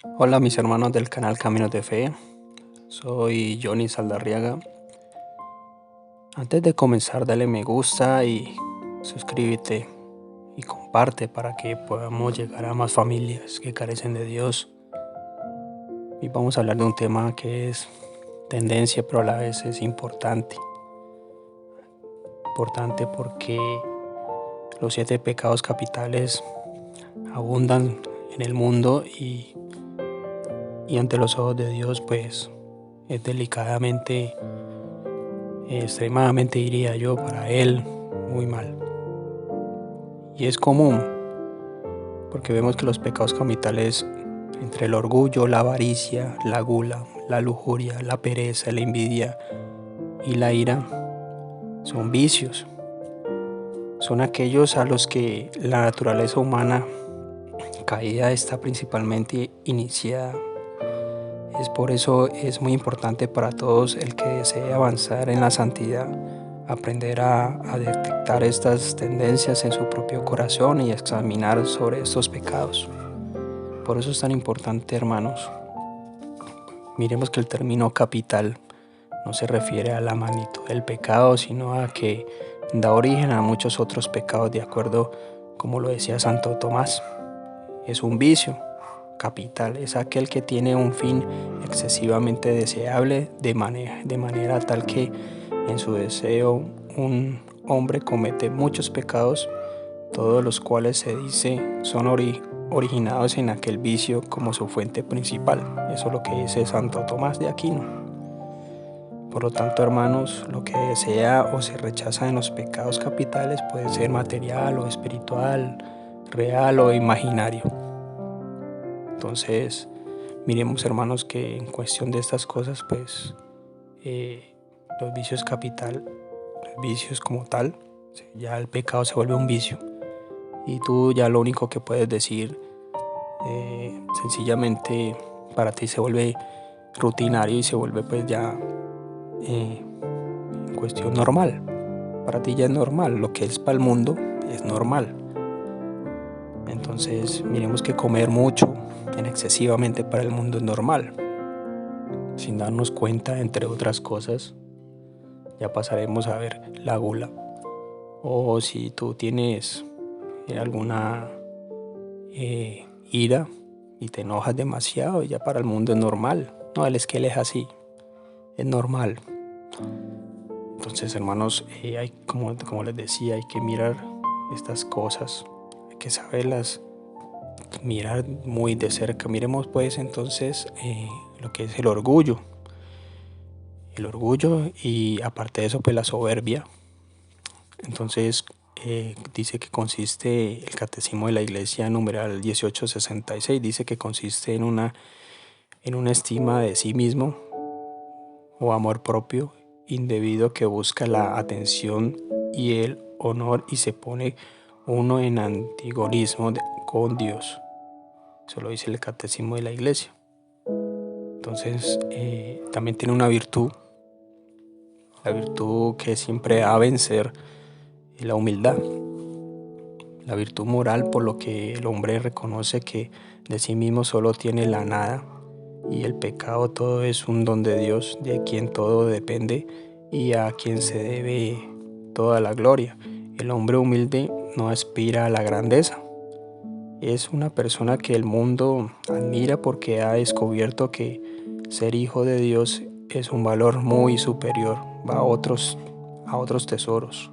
Hola mis hermanos del canal Caminos de Fe, soy Johnny Saldarriaga. Antes de comenzar dale me gusta y suscríbete y comparte para que podamos llegar a más familias que carecen de Dios. Y vamos a hablar de un tema que es tendencia, pero a la vez es importante. Importante porque los 7 pecados capitales abundan en el mundo y ante los ojos de Dios pues es delicadamente, extremadamente diría yo, para Él muy mal. Y es común porque vemos que los pecados capitales, entre el orgullo, la avaricia, la gula, la lujuria, la pereza, la envidia y la ira, son vicios. Son aquellos a los que la naturaleza humana caída está principalmente iniciada. Es por eso es muy importante para todos el que desee avanzar en la santidad, aprender a detectar estas tendencias en su propio corazón y examinar sobre estos pecados. Por eso es tan importante, hermanos. Miremos que el término capital no se refiere a la magnitud del pecado, sino a que da origen a muchos otros pecados, de acuerdo como lo decía Santo Tomás. Es un vicio capital, es aquel que tiene un fin excesivamente deseable de manera tal que en su deseo un hombre comete muchos pecados, todos los cuales se dice son originados en aquel vicio como su fuente principal. Eso es lo que dice Santo Tomás de Aquino. Por lo tanto, hermanos, lo que desea o se rechaza en los pecados capitales puede ser material o espiritual, real o imaginario. Entonces, miremos, hermanos, que en cuestión de estas cosas, pues, los vicios capital, los vicios como tal, ya el pecado se vuelve un vicio. Y tú ya lo único que puedes decir, sencillamente, para ti se vuelve rutinario y se vuelve pues ya en cuestión normal. Para ti ya es normal, lo que es para el mundo es normal. Entonces, miremos que comer mucho en excesivamente para el mundo es normal. Sin darnos cuenta, entre otras cosas, ya pasaremos a ver la gula. O si tú tienes alguna ira y te enojas demasiado, ya para el mundo es normal. No, él es que él es así, es normal. Entonces, hermanos, hay, como les decía, hay que mirar estas cosas, hay que saberlas mirar muy de cerca. Miremos pues entonces lo que es el orgullo. El orgullo y aparte de eso pues la soberbia. Entonces dice que consiste, el Catecismo de la Iglesia numeral 1866 dice que consiste en una estima de sí mismo o amor propio indebido que busca la atención y el honor y se pone uno en antagonismo con Dios. Eso lo dice el Catecismo de la Iglesia. Entonces también tiene una virtud, la virtud que siempre ha a vencer, la humildad, la virtud moral, por lo que el hombre reconoce que de sí mismo solo tiene la nada y el pecado todo es un don de Dios, de quien todo depende y a quien se debe toda la gloria. El hombre humilde no aspira a la grandeza. Es una persona que el mundo admira porque ha descubierto que ser hijo de Dios es un valor muy superior, va a otros tesoros.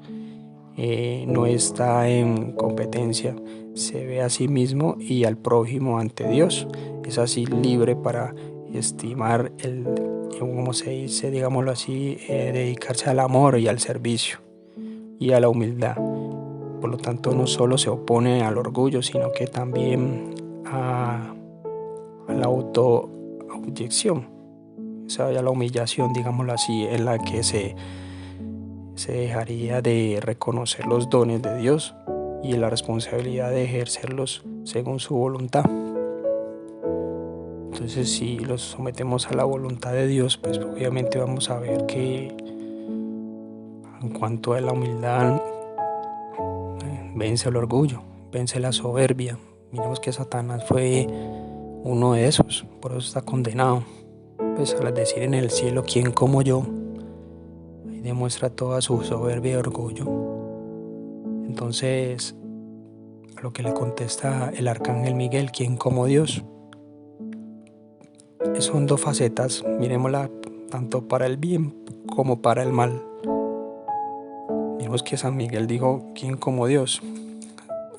No está en competencia, se ve a sí mismo y al prójimo ante Dios. Es así libre para estimar como se dice, digámoslo así, dedicarse al amor y al servicio y a la humildad. Por lo tanto, no solo se opone al orgullo, sino que también a la autoabyección, o sea, a la humillación, digámoslo así, en la que se dejaría de reconocer los dones de Dios y la responsabilidad de ejercerlos según su voluntad. Entonces, si los sometemos a la voluntad de Dios, pues obviamente vamos a ver que en cuanto a la humildad, vence el orgullo, vence la soberbia. Miremos que Satanás fue uno de esos, por eso está condenado. Pues al decir en el cielo, ¿quién como yo? Ahí demuestra toda su soberbia y orgullo. Entonces, a lo que le contesta el arcángel Miguel, ¿quién como Dios? Son dos facetas, miremosla tanto para el bien como para el mal. Miremos que San Miguel dijo, ¿quién como Dios?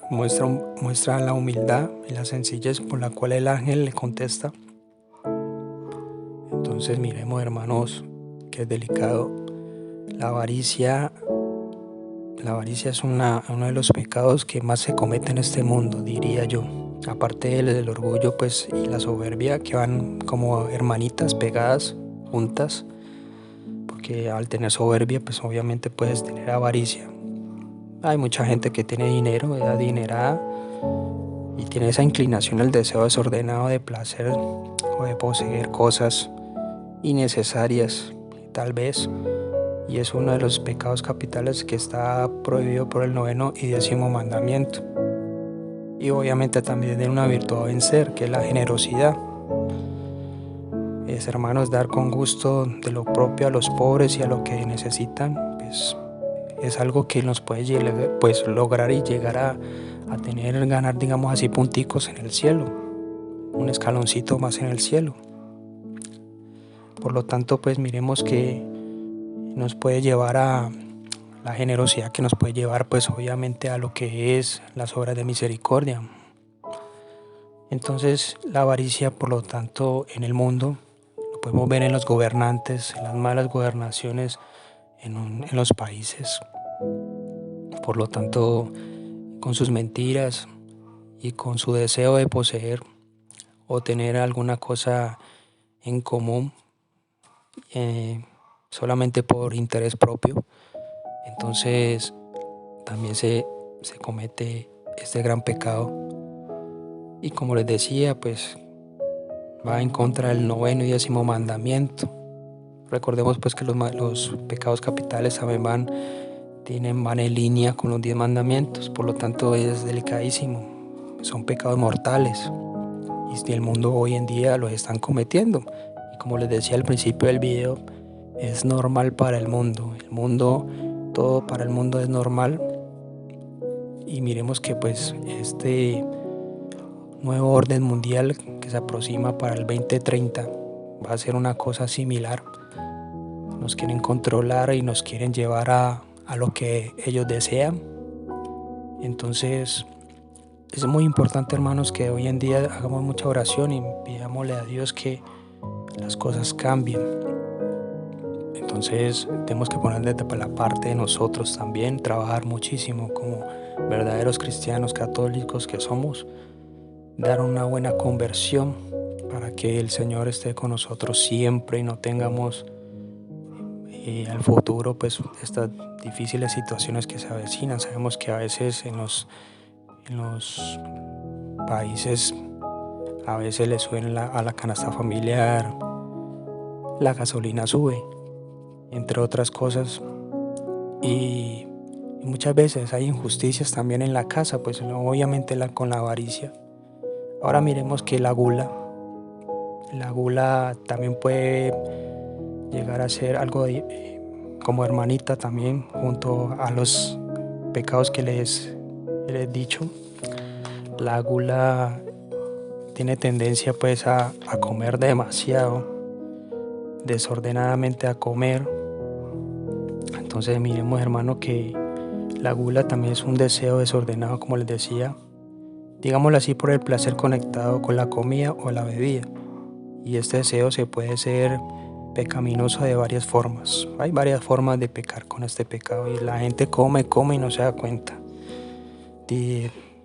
Muestra la humildad y la sencillez por la cual el ángel le contesta. Entonces miremos, hermanos, que es delicado. La avaricia es uno de los pecados que más se comete en este mundo, diría yo. Aparte del orgullo, pues, y la soberbia, que van como hermanitas pegadas juntas, porque al tener soberbia, pues obviamente puedes tener avaricia. Hay mucha gente que tiene dinero, es adinerada, y tiene esa inclinación, el deseo desordenado de placer o de poseer cosas innecesarias, tal vez, y es uno de los pecados capitales que está prohibido por el 9º y 10º mandamiento. Y obviamente también de una virtud a vencer, que es la generosidad. Es, hermanos, dar con gusto de lo propio a los pobres y a los que necesitan, pues es algo que nos puede llegar, pues, lograr y llegar a ganar, digamos así, punticos en el cielo, un escaloncito más en el cielo. Por lo tanto, pues miremos que nos puede llevar a la generosidad, que nos puede llevar, pues obviamente, a lo que es las obras de misericordia. Entonces, la avaricia, por lo tanto, en el mundo, lo podemos ver en los gobernantes, en las malas gobernaciones en los países. Por lo tanto, con sus mentiras y con su deseo de poseer o tener alguna cosa en común, solamente por interés propio, entonces también se comete este gran pecado. Y como les decía, pues va en contra del 9º y 10º mandamiento. Recordemos pues que los pecados capitales también van en línea con los 10 mandamientos, por lo tanto es delicadísimo. Son pecados mortales y el mundo hoy en día los están cometiendo. Y como les decía al principio del video, es normal para el mundo. Todo para el mundo es normal. Y miremos que pues este nuevo orden mundial que se aproxima para el 2030 va a ser una cosa similar. Nos quieren controlar y nos quieren llevar a lo que ellos desean. Entonces es muy importante, hermanos, que hoy en día hagamos mucha oración y pidámosle a Dios que las cosas cambien. Entonces tenemos que poner de la parte de nosotros también, trabajar muchísimo como verdaderos cristianos católicos que somos, dar una buena conversión para que el Señor esté con nosotros siempre y no tengamos al futuro pues estas difíciles situaciones que se avecinan. Sabemos que a veces en los países a veces le suben a la canasta familiar, la gasolina sube, entre otras cosas, y muchas veces hay injusticias también en la casa, pues obviamente con la avaricia. Ahora miremos que la gula también puede llegar a ser algo como hermanita también, junto a los pecados que les he dicho. La gula tiene tendencia pues a comer demasiado, desordenadamente a comer. Entonces miremos, hermano, que la gula también es un deseo desordenado, como les decía, digámoslo así, por el placer conectado con la comida o la bebida. Y este deseo se puede ser pecaminoso de varias formas. Hay varias formas de pecar con este pecado y la gente come y no se da cuenta.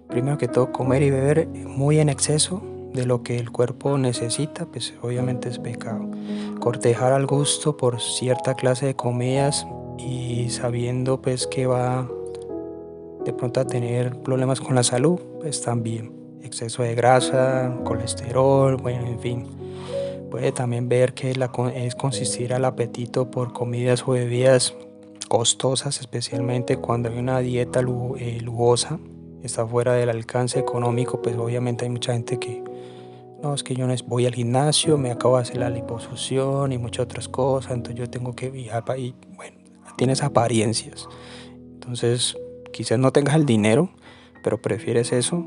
Primero que todo, comer y beber muy en exceso de lo que el cuerpo necesita, pues obviamente es pecado. Cortejar al gusto por cierta clase de comidas y sabiendo pues que va de pronto a tener problemas con la salud, pues también exceso de grasa, colesterol, bueno, en fin. Puede también ver que es consistir al apetito por comidas o bebidas costosas, especialmente cuando hay una dieta lujosa, está fuera del alcance económico, pues obviamente hay mucha gente que no, es que yo no voy al gimnasio, me acabo de hacer la liposucción y muchas otras cosas, entonces yo tengo que viajar para ahí. Bueno, tienes apariencias. Entonces, quizás no tengas el dinero, pero prefieres eso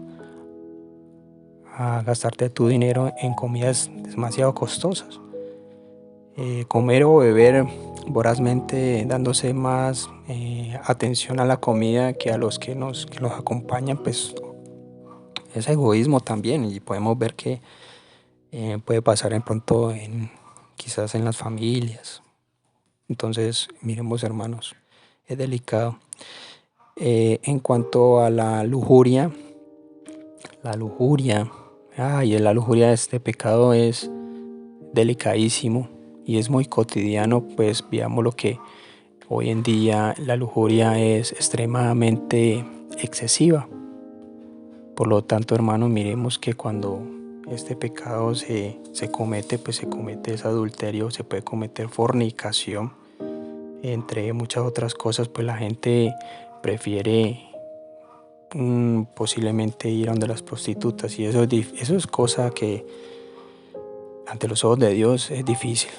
a gastarte tu dinero en comidas demasiado costosas. Comer o beber vorazmente, dándose más atención a la comida que a los que nos acompañan, pues es egoísmo también, y podemos ver que puede pasar en pronto quizás en las familias. Entonces, miremos, hermanos, es delicado. En cuanto a la lujuria, la lujuria este pecado es delicadísimo y es muy cotidiano, pues veamos lo que hoy en día la lujuria es extremadamente excesiva. Por lo tanto, hermanos, miremos que cuando este pecado se comete, pues se comete ese adulterio, se puede cometer fornicación, entre muchas otras cosas, pues la gente prefiere posiblemente ir a donde las prostitutas, y eso es cosa que ante los ojos de Dios es difícil.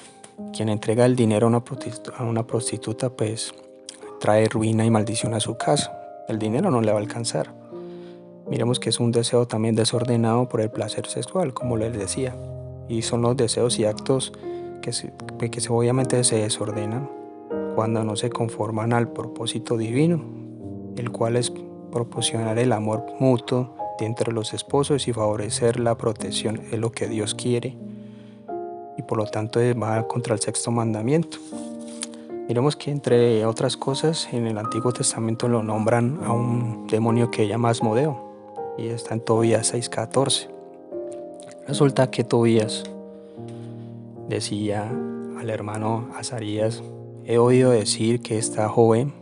Quien entrega el dinero a una prostituta, pues trae ruina y maldición a su casa. El dinero no le va a alcanzar. Miremos que es un deseo también desordenado por el placer sexual, como les decía, y son los deseos y actos que obviamente se desordenan cuando no se conforman al propósito divino, el cual es proporcionar el amor mutuo entre los esposos y favorecer la protección. Es lo que Dios quiere, y por lo tanto va contra el sexto mandamiento. Miremos que, entre otras cosas, en el Antiguo Testamento lo nombran a un demonio que se llama Asmodeo, y está en Tobías 6:14. Resulta que Tobías decía al hermano Azarías: he oído decir que esta joven,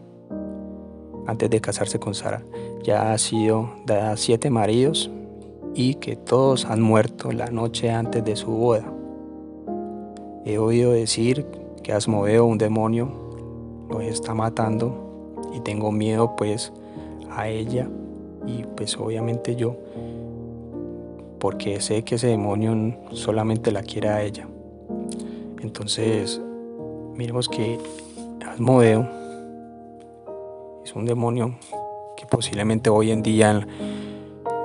antes de casarse con Sara, ya ha sido dada 7 maridos y que todos han muerto la noche antes de su boda. He oído decir que Asmodeo, un demonio, los está matando, y tengo miedo pues a ella y pues obviamente yo, porque sé que ese demonio solamente la quiere a ella. Entonces, miremos que Asmodeo es un demonio que posiblemente hoy en día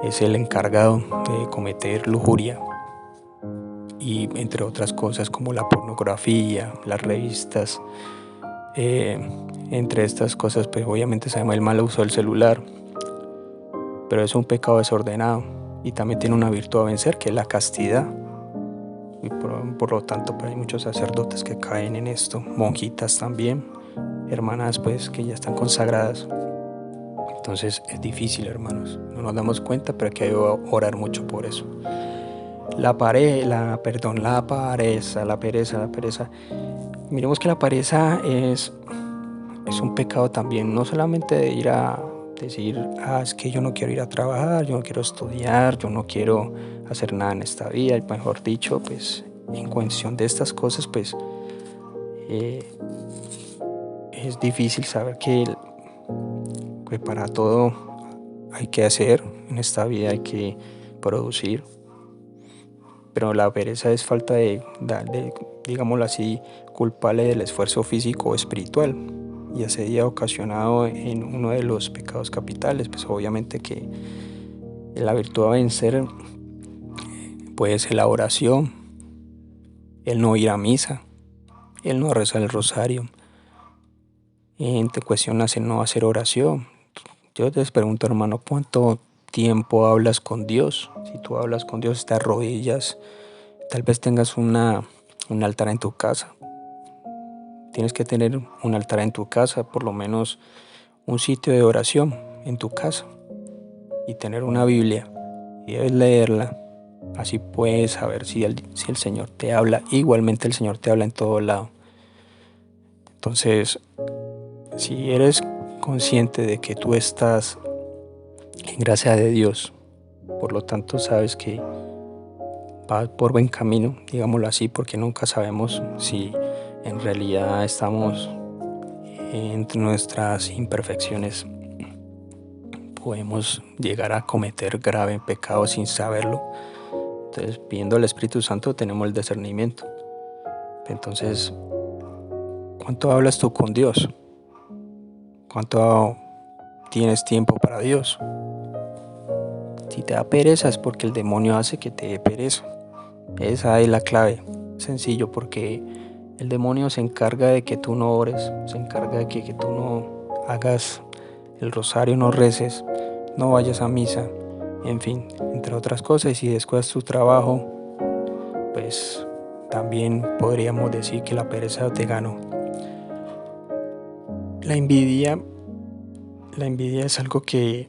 es el encargado de cometer lujuria, y entre otras cosas como la pornografía, las revistas, entre estas cosas, pues obviamente sabemos el mal uso del celular, pero es un pecado desordenado y también tiene una virtud a vencer, que es la castidad. Y por lo tanto, pues hay muchos sacerdotes que caen en esto, monjitas también, hermanas pues que ya están consagradas. Entonces es difícil, hermanos, no nos damos cuenta, pero hay que orar mucho por eso. La pereza. Miremos que la pereza es un pecado también, no solamente de ir a decir, es que yo no quiero ir a trabajar, yo no quiero estudiar, yo no quiero hacer nada en esta vida, y mejor dicho, pues en cuestión de estas cosas, pues es difícil saber que para todo hay que hacer en esta vida, hay que producir, pero la pereza es falta de digámoslo así, culpable del esfuerzo físico o espiritual, y ese día ocasionado en uno de los pecados capitales. Pues obviamente que la virtud a vencer puede ser la oración, el no ir a misa, el no rezar el rosario, te cuestionas el no hacer oración. Yo te pregunto, hermano, ¿cuánto tiempo hablas con Dios? Si tú hablas con Dios, te arrodillas, tal vez tengas un altar en tu casa. Tienes que tener un altar en tu casa, por lo menos un sitio de oración en tu casa, y tener una Biblia, y debes leerla. Así puedes saber si el Señor te habla. Igualmente el Señor te habla en todo lado. Entonces, si eres consciente de que tú estás en gracia de Dios, por lo tanto sabes que vas por buen camino, digámoslo así, porque nunca sabemos si en realidad estamos, entre nuestras imperfecciones, podemos llegar a cometer grave pecado sin saberlo. Entonces, pidiendo al Espíritu Santo tenemos el discernimiento. Entonces, ¿cuánto hablas tú con Dios? ¿Cuánto tienes tiempo para Dios? Si te da pereza es porque el demonio hace que te dé pereza. Esa es la clave. Sencillo, porque el demonio se encarga de que tú no ores, se encarga de que tú no hagas el rosario, no reces, no vayas a misa, en fin, entre otras cosas. Y si descuidas tu trabajo, pues también podríamos decir que la pereza te ganó. La envidia es algo que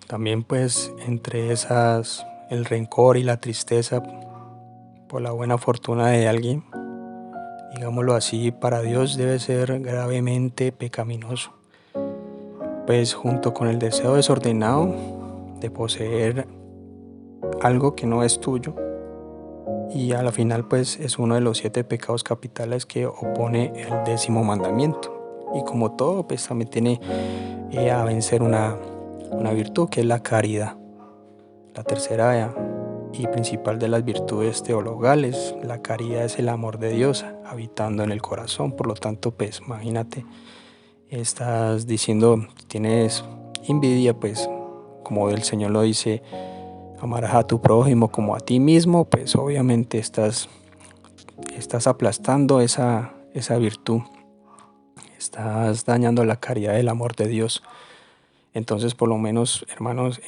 también, pues, entre esas, el rencor y la tristeza por la buena fortuna de alguien, digámoslo así, para Dios debe ser gravemente pecaminoso. Pues junto con el deseo desordenado de poseer algo que no es tuyo, y a la final pues es uno de los 7 pecados capitales que opone el 10º mandamiento. Y como todo, pues también tiene a vencer una virtud, que es la caridad. La tercera y principal de las virtudes teologales, la caridad, es el amor de Dios habitando en el corazón. Por lo tanto, pues imagínate, estás diciendo, tienes envidia, pues como el Señor lo dice, amarás a tu prójimo como a ti mismo, pues obviamente estás aplastando esa virtud, estás dañando la caridad del amor de Dios. Entonces, por lo menos, hermanos,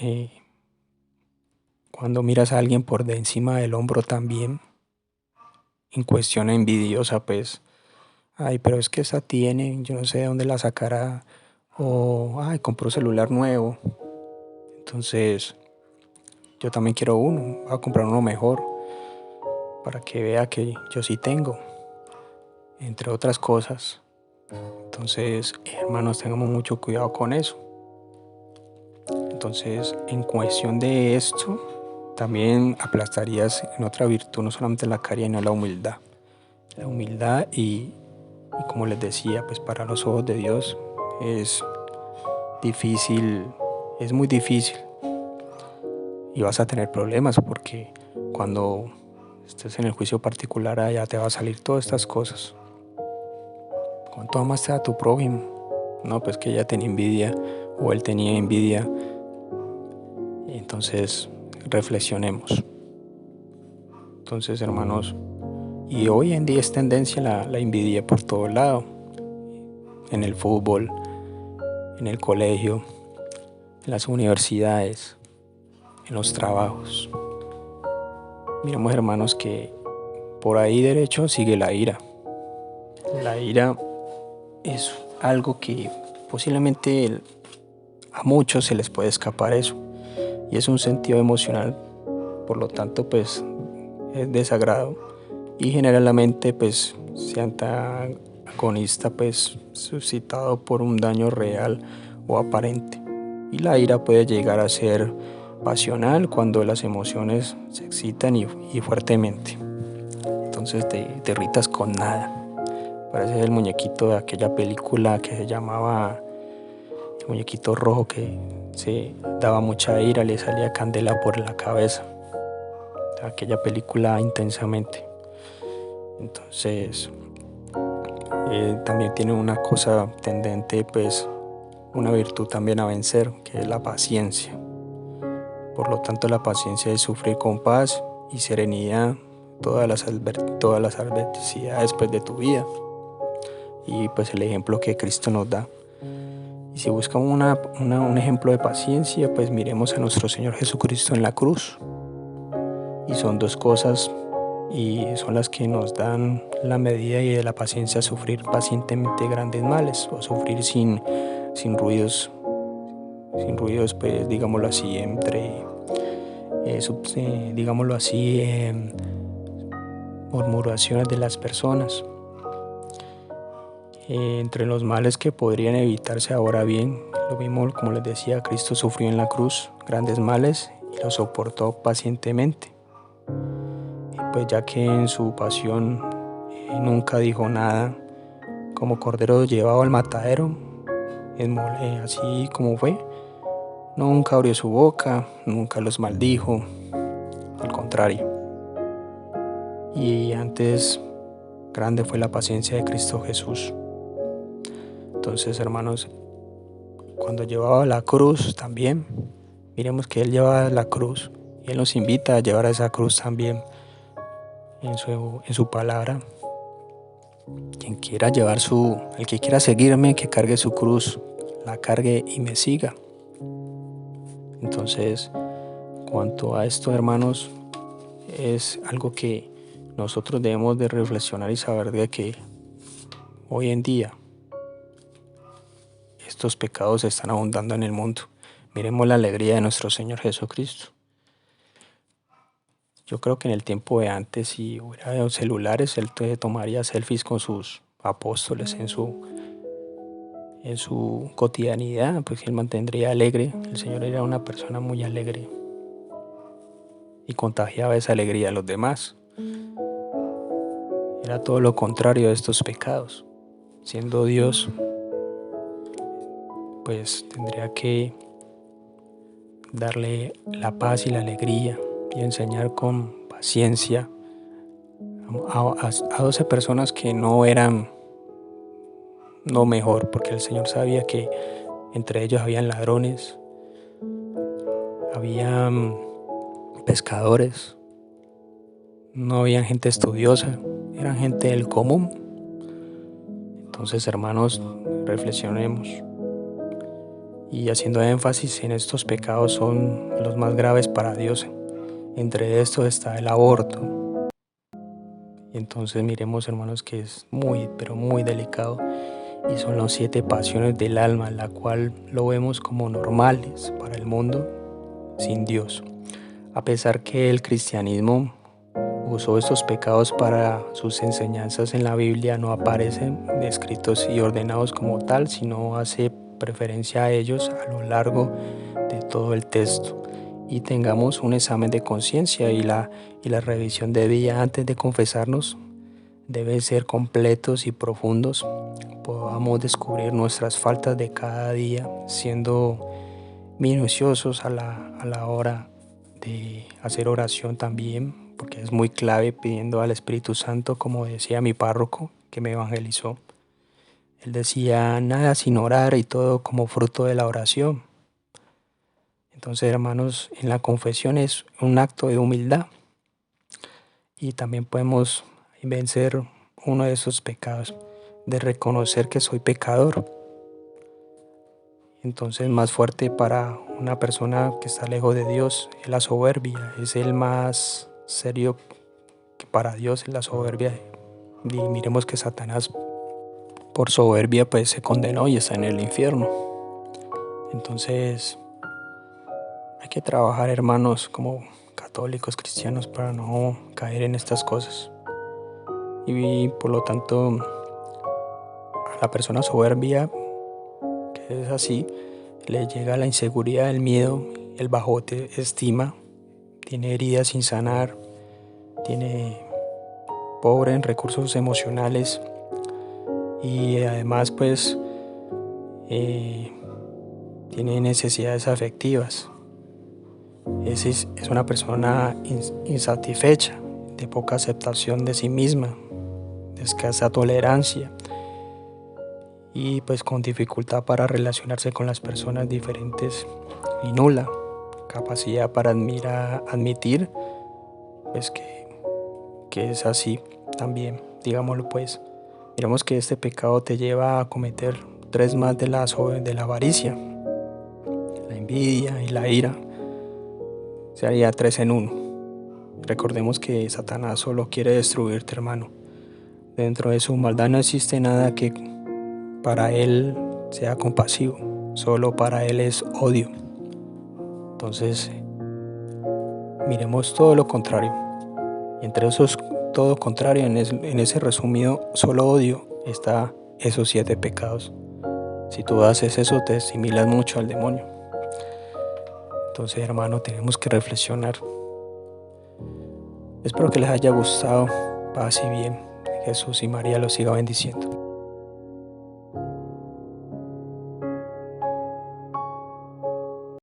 cuando miras a alguien por de encima del hombro también, en cuestión envidiosa, pues, ay, pero es que esa tiene, yo no sé de dónde la sacará, o, ay, compró celular nuevo, entonces yo también quiero uno, voy a comprar uno mejor, para que vea que yo sí tengo, entre otras cosas. Entonces, hermanos, tengamos mucho cuidado con eso. Entonces, en cuestión de esto, también aplastarías en otra virtud, no solamente la caridad, sino la humildad. La humildad y como les decía, pues para los ojos de Dios es difícil, es muy difícil. Y vas a tener problemas porque cuando estés en el juicio particular, allá te va a salir todas estas cosas. ¿Cuánto amaste a tu prójimo? No, pues que ella tenía envidia o él tenía envidia. Entonces, reflexionemos. Entonces, hermanos, y hoy en día es tendencia la envidia por todo lado. En el fútbol, en el colegio, en las universidades, en los trabajos. Miremos, hermanos, que por ahí derecho sigue la ira. La ira es algo que posiblemente a muchos se les puede escapar eso. Y es un sentido emocional, por lo tanto, pues es desagrado. Y generalmente, pues, se antagonista, pues, suscitado por un daño real o aparente. Y la ira puede llegar a ser pasional cuando las emociones se excitan y fuertemente. Entonces te irritas con nada. Parece el muñequito de aquella película que se llamaba El muñequito rojo, que se daba mucha ira, le salía candela por la cabeza. Aquella película Intensamente. Entonces, también tiene una cosa tendente, pues, una virtud también a vencer, que es la paciencia. Por lo tanto, la paciencia es sufrir con paz y serenidad todas las adversidades, pues, de tu vida. Y pues el ejemplo que Cristo nos da. Y si buscamos un ejemplo de paciencia, pues miremos a nuestro Señor Jesucristo en la cruz. Y son dos cosas, y son las que nos dan la medida y de la paciencia: sufrir pacientemente grandes males, o sufrir sin ruidos, pues, digámoslo así, digámoslo así, murmuraciones de las personas. Entre los males que podrían evitarse ahora bien, lo mismo, como les decía, Cristo sufrió en la cruz grandes males y los soportó pacientemente. Y pues ya que en su pasión nunca dijo nada, como cordero llevado al matadero, así como fue, nunca abrió su boca, nunca los maldijo, contrario. Y antes grande fue la paciencia de Cristo Jesús. Entonces, hermanos, cuando llevaba la cruz también, miremos que Él llevaba la cruz y Él nos invita a llevar esa cruz también en su palabra. El que quiera seguirme, que cargue su cruz, la cargue y me siga. Entonces, cuanto a esto, hermanos, es algo que nosotros debemos de reflexionar y saber de que hoy en día estos pecados están abundando en el mundo. Miremos la alegría de nuestro Señor Jesucristo. Yo creo que en el tiempo de antes, si hubiera celulares, Él tomaría selfies con sus apóstoles en su cotidianidad, pues Él mantendría alegre. El Señor era una persona muy alegre y contagiaba esa alegría a los demás. Era todo lo contrario de estos pecados. Siendo Dios, pues tendría que darle la paz y la alegría y enseñar con paciencia a 12 personas que no eran lo mejor, porque el Señor sabía que entre ellos habían ladrones, habían pescadores, no habían gente estudiosa, eran gente del común. Entonces, hermanos, reflexionemos. Y haciendo énfasis en estos pecados son los más graves para Dios. Entre estos está el aborto. Y entonces miremos, hermanos, que es muy, pero muy delicado. Y son las 7 pasiones del alma, la cual lo vemos como normales para el mundo sin Dios. A pesar que el cristianismo usó estos pecados para sus enseñanzas en la Biblia, no aparecen descritos y ordenados como tal, sino hace preferencia a ellos a lo largo de todo el texto. Y tengamos un examen de conciencia y la revisión de vida antes de confesarnos deben ser completos y profundos. Podamos descubrir nuestras faltas de cada día, siendo minuciosos a la hora de hacer oración también, porque es muy clave, pidiendo al Espíritu Santo, como decía mi párroco que me evangelizó. Él decía: nada sin orar y todo como fruto de la oración. Entonces, hermanos, en la confesión es un acto de humildad y también podemos vencer uno de esos pecados, de reconocer que soy pecador. Entonces, más fuerte para una persona que está lejos de Dios es la soberbia, es el más serio que para Dios es la soberbia. Y miremos que Satanás por soberbia pues se condenó y está en el infierno. Entonces hay que trabajar, hermanos, como católicos cristianos para no caer en estas cosas. Y por lo tanto, a la persona soberbia, que es así, le llega la inseguridad, el miedo, el bajo estima, tiene heridas sin sanar, tiene pobre en recursos emocionales y además pues tiene necesidades afectivas. Es una persona insatisfecha, de poca aceptación de sí misma, de escasa tolerancia y pues con dificultad para relacionarse con las personas diferentes y nula capacidad para admitir pues que es así también, digámoslo pues. Miramos que este pecado te lleva a cometer 3 más de la avaricia, la envidia y la ira. Sería 3 en 1. Recordemos que Satanás solo quiere destruirte, hermano. Dentro de su maldad no existe nada que para él sea compasivo, solo para él es odio. Entonces, miremos todo lo contrario. Y entre esos todo contrario, en ese resumido solo odio, está esos 7 pecados. Si tú haces eso, te asimilas mucho al demonio. Entonces, hermano, tenemos que reflexionar. Espero que les haya gustado. Paz y bien. Jesús y María los siga bendiciendo.